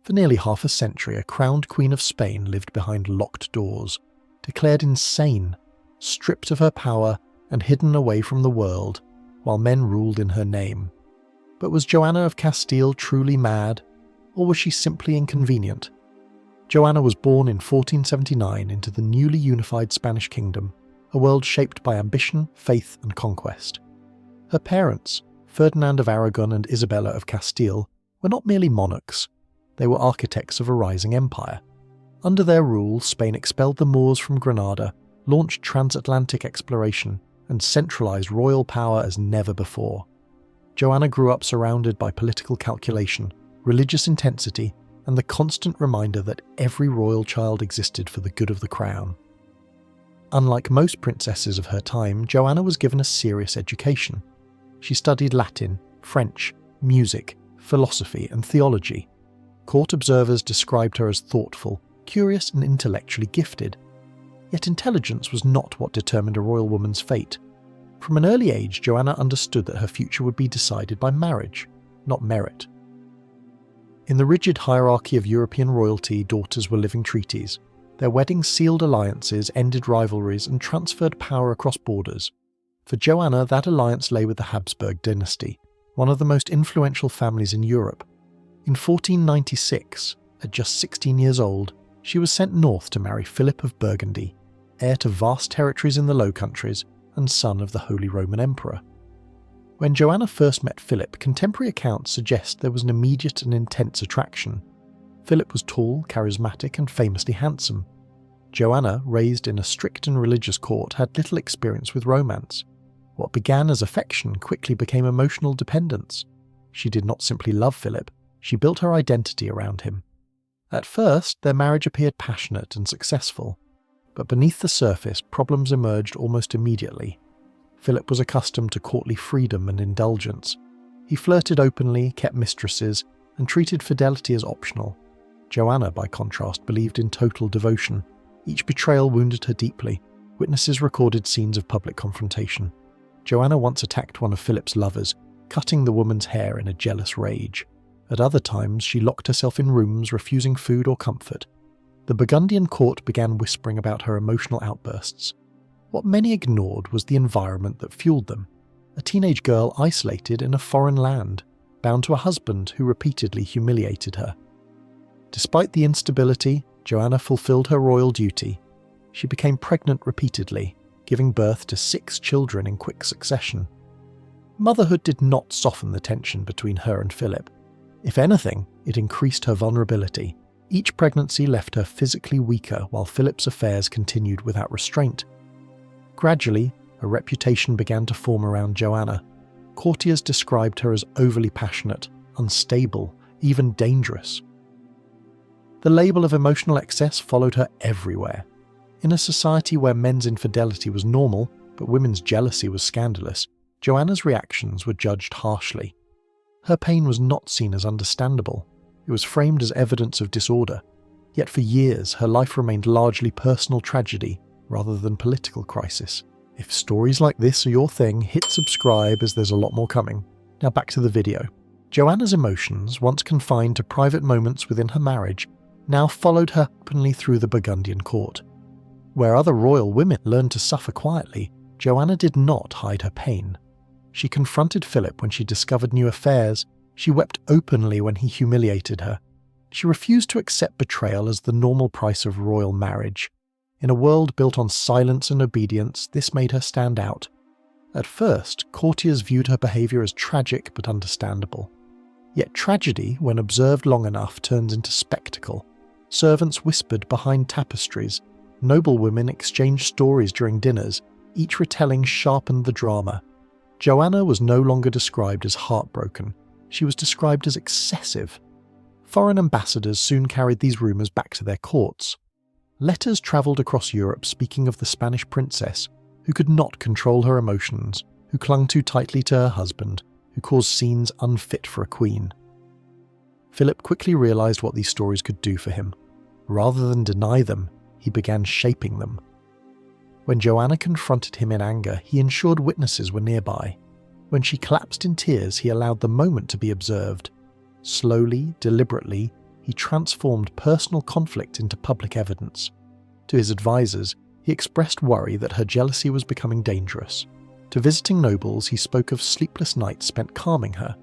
For nearly half a century, a crowned Queen of Spain lived behind locked doors, declared insane, stripped of her power and hidden away from the world, while men ruled in her name. But was Joanna of Castile truly mad, or was she simply inconvenient? Joanna was born in 1479 into the newly unified Spanish kingdom, a world shaped by ambition, faith and conquest. Her parents, Ferdinand of Aragon and Isabella of Castile, were not merely monarchs, they were architects of a rising empire. Under their rule, Spain expelled the Moors from Granada, launched transatlantic exploration, and centralised royal power as never before. Joanna grew up surrounded by political calculation, religious intensity, and the constant reminder that every royal child existed for the good of the crown. Unlike most princesses of her time, Joanna was given a serious education. She studied Latin, French, music, philosophy, and theology. Court observers described her as thoughtful, curious, and intellectually gifted. Yet intelligence was not what determined a royal woman's fate. From an early age, Joanna understood that her future would be decided by marriage, not merit. In the rigid hierarchy of European royalty, daughters were living treaties. Their weddings sealed alliances, ended rivalries, and transferred power across borders. For Joanna, that alliance lay with the Habsburg dynasty, one of the most influential families in Europe. In 1496, at just 16 years old, she was sent north to marry Philip of Burgundy, heir to vast territories in the Low Countries and son of the Holy Roman Emperor. When Joanna first met Philip, contemporary accounts suggest there was an immediate and intense attraction. Philip was tall, charismatic, and famously handsome. Joanna, raised in a strict and religious court, had little experience with romance. What began as affection quickly became emotional dependence. She did not simply love Philip, she built her identity around him. At first, their marriage appeared passionate and successful, but beneath the surface, problems emerged almost immediately. Philip was accustomed to courtly freedom and indulgence. He flirted openly, kept mistresses, and treated fidelity as optional. Joanna, by contrast, believed in total devotion. Each betrayal wounded her deeply. Witnesses recorded scenes of public confrontation. Joanna once attacked one of Philip's lovers, cutting the woman's hair in a jealous rage. At other times, she locked herself in rooms, refusing food or comfort. The Burgundian court began whispering about her emotional outbursts. What many ignored was the environment that fueled them. A teenage girl isolated in a foreign land, bound to a husband who repeatedly humiliated her. Despite the instability, Joanna fulfilled her royal duty. She became pregnant repeatedly, giving birth to 6 children in quick succession. Motherhood did not soften the tension between her and Philip. If anything, it increased her vulnerability. Each pregnancy left her physically weaker while Philip's affairs continued without restraint. Gradually, a reputation began to form around Joanna. Courtiers described her as overly passionate, unstable, even dangerous. The label of emotional excess followed her everywhere. In a society where men's infidelity was normal, but women's jealousy was scandalous, Joanna's reactions were judged harshly. Her pain was not seen as understandable. It was framed as evidence of disorder. Yet for years, her life remained largely personal tragedy rather than political crisis. If stories like this are your thing, hit subscribe as there's a lot more coming. Now back to the video. Joanna's emotions, once confined to private moments within her marriage, now followed her openly through the Burgundian court. Where other royal women learned to suffer quietly, Joanna did not hide her pain. She confronted Philip when she discovered new affairs. She wept openly when he humiliated her. She refused to accept betrayal as the normal price of royal marriage. In a world built on silence and obedience, this made her stand out. At first, courtiers viewed her behaviour as tragic but understandable. Yet tragedy, when observed long enough, turns into spectacle. Servants whispered behind tapestries. Noblewomen exchanged stories during dinners. Each retelling sharpened the drama. Joanna was no longer described as heartbroken. She was described as excessive. Foreign ambassadors soon carried these rumours back to their courts. Letters travelled across Europe speaking of the Spanish princess, who could not control her emotions, who clung too tightly to her husband, who caused scenes unfit for a queen. Philip quickly realised what these stories could do for him. Rather than deny them, he began shaping them. When Joanna confronted him in anger, he ensured witnesses were nearby. When she collapsed in tears, he allowed the moment to be observed. Slowly, deliberately, he transformed personal conflict into public evidence. To his advisors, he expressed worry that her jealousy was becoming dangerous. To visiting nobles, he spoke of sleepless nights spent calming her.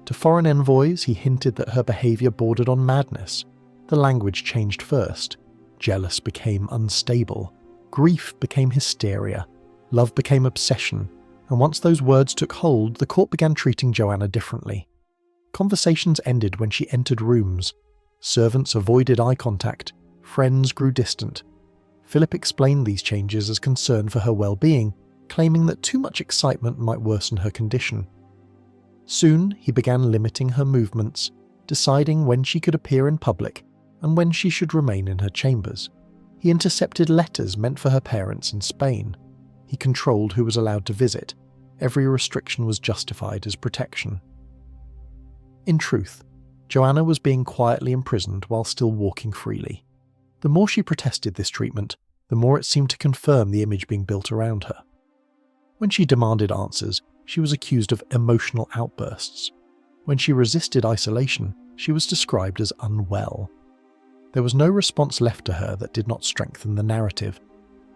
To foreign envoys, he hinted that her behaviour bordered on madness. The language changed first. Jealous became unstable. Grief became hysteria. Love became obsession. And once those words took hold, the court began treating Joanna differently. Conversations ended when she entered rooms. Servants avoided eye contact. Friends grew distant. Philip explained these changes as concern for her well-being, claiming that too much excitement might worsen her condition. Soon, he began limiting her movements, deciding when she could appear in public and when she should remain in her chambers. He intercepted letters meant for her parents in Spain. He controlled who was allowed to visit. Every restriction was justified as protection. In truth, Joanna was being quietly imprisoned while still walking freely. The more she protested this treatment, the more it seemed to confirm the image being built around her. When she demanded answers, she was accused of emotional outbursts. When she resisted isolation, she was described as unwell. There was no response left to her that did not strengthen the narrative.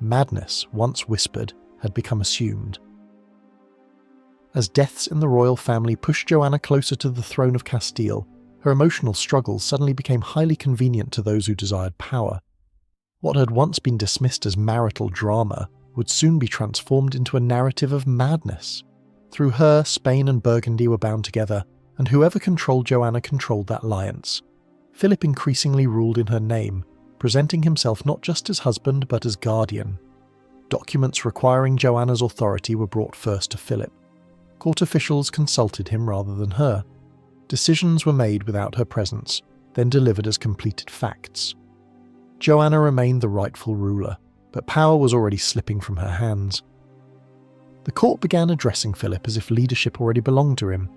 Madness, once whispered, had become assumed. As deaths in the royal family pushed Joanna closer to the throne of Castile, her emotional struggles suddenly became highly convenient to those who desired power. What had once been dismissed as marital drama would soon be transformed into a narrative of madness. Through her, Spain and Burgundy were bound together, and whoever controlled Joanna controlled that alliance. Philip increasingly ruled in her name, presenting himself not just as husband but as guardian. Documents requiring Joanna's authority were brought first to Philip. Court officials consulted him rather than her. Decisions were made without her presence, then delivered as completed facts. Joanna remained the rightful ruler, but power was already slipping from her hands. The court began addressing Philip as if leadership already belonged to him.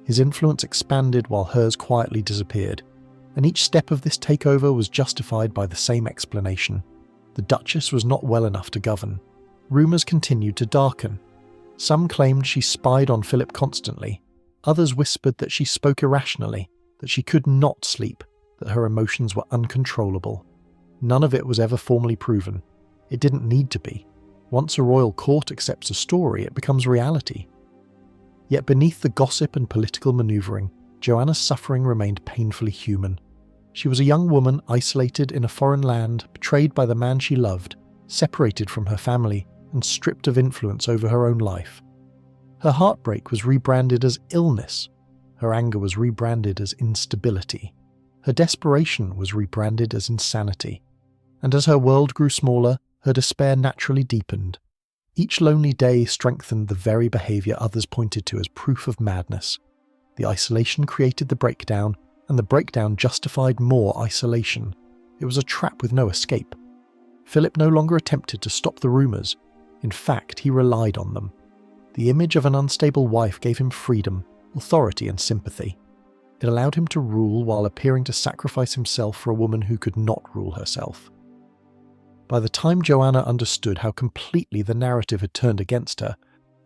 His influence expanded while hers quietly disappeared, and each step of this takeover was justified by the same explanation. The Duchess was not well enough to govern. Rumours continued to darken. Some claimed she spied on Philip constantly. Others whispered that she spoke irrationally, that she could not sleep, that her emotions were uncontrollable. None of it was ever formally proven. It didn't need to be. Once a royal court accepts a story, it becomes reality. Yet beneath the gossip and political manoeuvring, Joanna's suffering remained painfully human. She was a young woman isolated in a foreign land, betrayed by the man she loved, separated from her family, and stripped of influence over her own life. Her heartbreak was rebranded as illness. Her anger was rebranded as instability. Her desperation was rebranded as insanity. And as her world grew smaller, her despair naturally deepened. Each lonely day strengthened the very behaviour others pointed to as proof of madness. The isolation created the breakdown, and the breakdown justified more isolation. It was a trap with no escape. Philip no longer attempted to stop the rumours. In fact, he relied on them. The image of an unstable wife gave him freedom, authority and sympathy. It allowed him to rule while appearing to sacrifice himself for a woman who could not rule herself. By the time Joanna understood how completely the narrative had turned against her,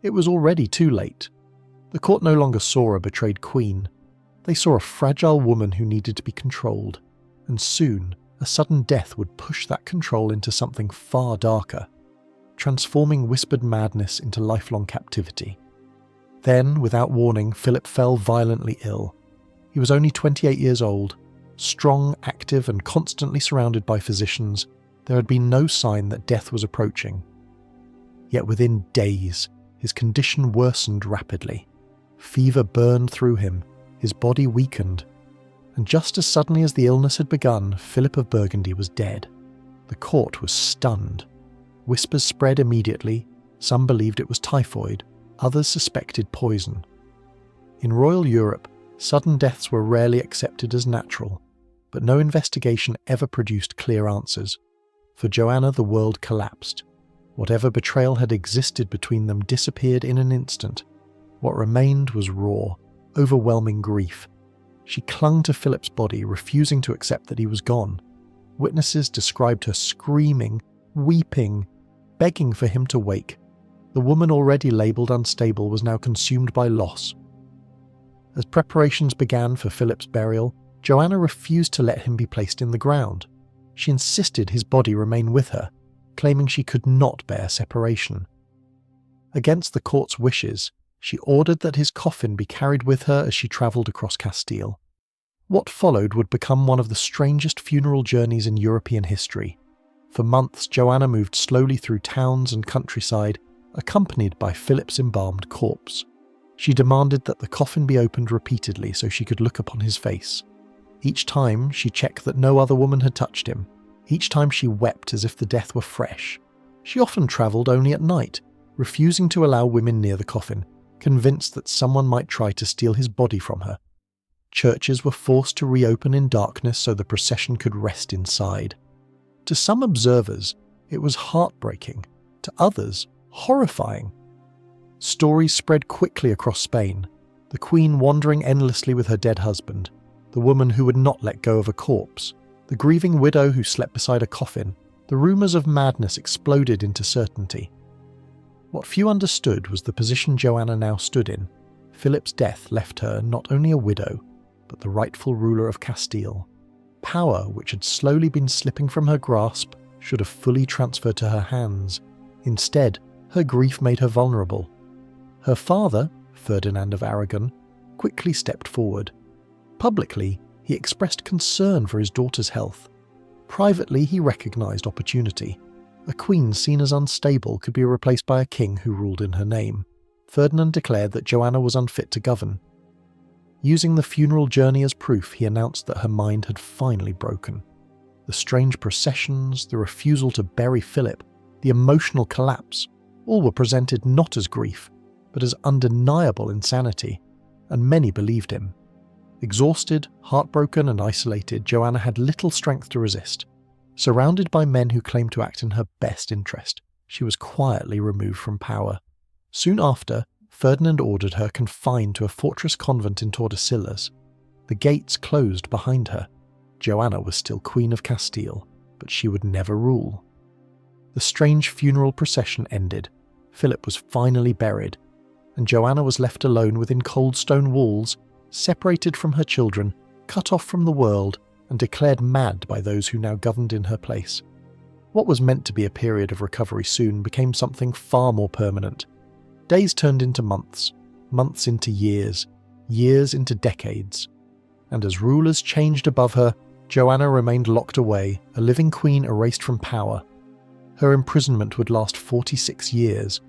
it was already too late. The court no longer saw a betrayed queen. They saw a fragile woman who needed to be controlled, and soon a sudden death would push that control into something far darker, transforming whispered madness into lifelong captivity. Then, without warning, Philip fell violently ill. He was only 28 years old, strong, active, and constantly surrounded by physicians. There had been no sign that death was approaching. Yet within days, his condition worsened rapidly. Fever burned through him, his body weakened, and just as suddenly as the illness had begun, Philip of Burgundy was dead. The court was stunned. Whispers spread immediately. Some believed it was typhoid, others suspected poison. In royal Europe, sudden deaths were rarely accepted as natural, but no investigation ever produced clear answers. For Joanna, the world collapsed. Whatever betrayal had existed between them disappeared in an instant. What remained was raw, overwhelming grief. She clung to Philip's body, refusing to accept that he was gone. Witnesses described her screaming, weeping, begging for him to wake. The woman already labelled unstable was now consumed by loss. As preparations began for Philip's burial, Joanna refused to let him be placed in the ground. She insisted his body remain with her, claiming she could not bear separation. Against the court's wishes, she ordered that his coffin be carried with her as she travelled across Castile. What followed would become one of the strangest funeral journeys in European history. For months, Joanna moved slowly through towns and countryside, accompanied by Philip's embalmed corpse. She demanded that the coffin be opened repeatedly so she could look upon his face. Each time, she checked that no other woman had touched him. Each time she wept as if the death were fresh. She often travelled only at night, refusing to allow women near the coffin, convinced that someone might try to steal his body from her. Churches were forced to reopen in darkness so the procession could rest inside. To some observers, it was heartbreaking. To others, horrifying. Stories spread quickly across Spain. The Queen wandering endlessly with her dead husband, the woman who would not let go of a corpse, the grieving widow who slept beside a coffin. The rumours of madness exploded into certainty. What few understood was the position Joanna now stood in. Philip's death left her not only a widow, but the rightful ruler of Castile. Power, which had slowly been slipping from her grasp, should have fully transferred to her hands. Instead, her grief made her vulnerable. Her father, Ferdinand of Aragon, quickly stepped forward. Publicly, he expressed concern for his daughter's health. Privately, he recognised opportunity. A queen seen as unstable could be replaced by a king who ruled in her name. Ferdinand declared that Joanna was unfit to govern. Using the funeral journey as proof, he announced that her mind had finally broken. The strange processions, the refusal to bury Philip, the emotional collapse, all were presented not as grief, but as undeniable insanity, and many believed him. Exhausted, heartbroken and isolated, Joanna had little strength to resist. Surrounded by men who claimed to act in her best interest, she was quietly removed from power. Soon after, Ferdinand ordered her confined to a fortress convent in Tordesillas. The gates closed behind her. Joanna was still Queen of Castile, but she would never rule. The strange funeral procession ended. Philip was finally buried, and Joanna was left alone within cold stone walls, separated from her children, cut off from the world, and declared mad by those who now governed in her place. What was meant to be a period of recovery soon became something far more permanent. Days turned into months, months into years, years into decades. And as rulers changed above her, Joanna remained locked away, a living queen erased from power. Her imprisonment would last 46 years,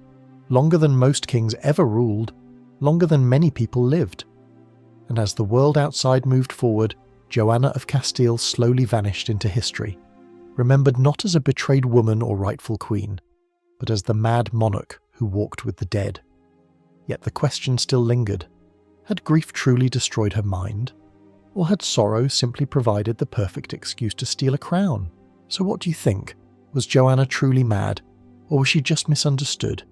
longer than most kings ever ruled, longer than many people lived. And as the world outside moved forward, Joanna of Castile slowly vanished into history, remembered not as a betrayed woman or rightful queen, but as the mad monarch who walked with the dead. Yet the question still lingered. Had grief truly destroyed her mind? Or had sorrow simply provided the perfect excuse to steal a crown? So what do you think? Was Joanna truly mad? Or was she just misunderstood?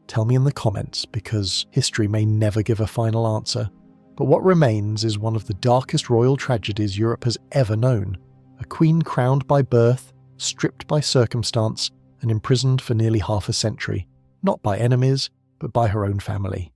Tell me in the comments, because history may never give a final answer. But what remains is one of the darkest royal tragedies Europe has ever known. A queen crowned by birth, stripped by circumstance, and imprisoned for nearly half a century, not by enemies, but by her own family.